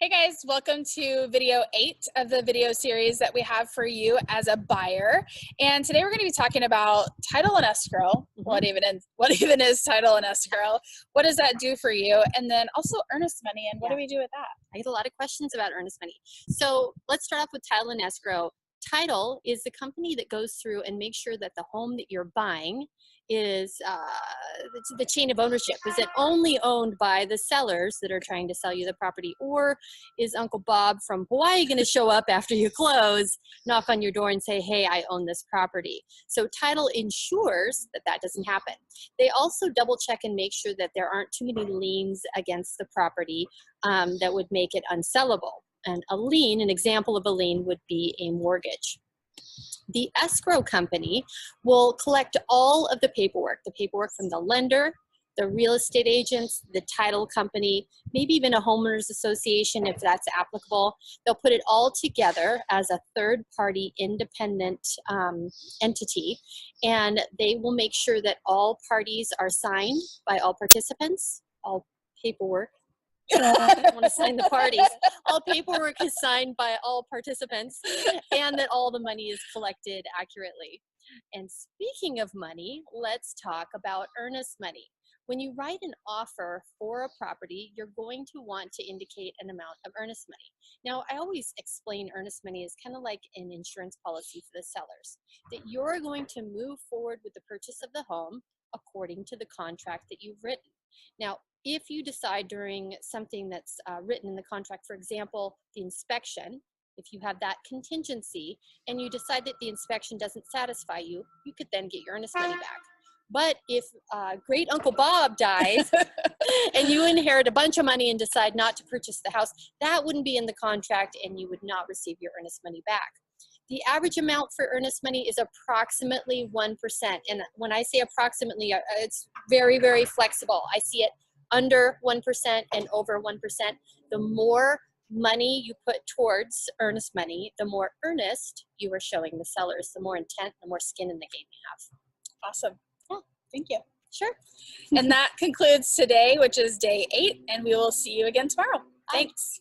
Hey guys, welcome to video 8 of the video series that we have for you as a buyer. And today we're going to be talking about title and escrow. What even is title and escrow? What does that do for you? And then also earnest money, and what do we do with that? I get a lot of questions about earnest money. So let's start off with title and escrow. Title is the company that goes through and makes sure that the home that you're buying is the chain of ownership. Is it only owned by the sellers that are trying to sell you the property, or is Uncle Bob from Hawaii going to show up after you close, knock on your door and say, hey, I own this property? So title ensures that that doesn't happen. They also double check and make sure that there aren't too many liens against the property that would make it unsellable. And a lien, an example of a lien would be a mortgage. The escrow company will collect all of the paperwork from the lender, the real estate agents, the title company, maybe even a homeowners association if that's applicable. They'll put it all together as a third-party independent entity, and they will make sure that all parties are signed by all participants, all paperwork. I don't want to sign the parties. All paperwork is signed by all participants, and that all the money is collected accurately. And speaking of money, let's talk about earnest money. When you write an offer for a property, you're going to want to indicate an amount of earnest money. Now, I always explain earnest money is kind of like an insurance policy for the sellers, that you're going to move forward with the purchase of the home according to the contract that you've written. Now, if you decide during something that's written in the contract, for example, the inspection, if you have that contingency and you decide that the inspection doesn't satisfy you, you could then get your earnest money back. But if great Uncle Bob dies and you inherit a bunch of money and decide not to purchase the house, that wouldn't be in the contract and you would not receive your earnest money back. The average amount for earnest money is approximately 1%. And when I say approximately, it's very, very flexible. I see it under 1% and over 1%. The more money you put towards earnest money, the more earnest you are showing the sellers, the more intent, the more skin in the game you have. Awesome. Yeah, thank you. Sure. And that concludes today, which is day 8, and we will see you again tomorrow. Thanks.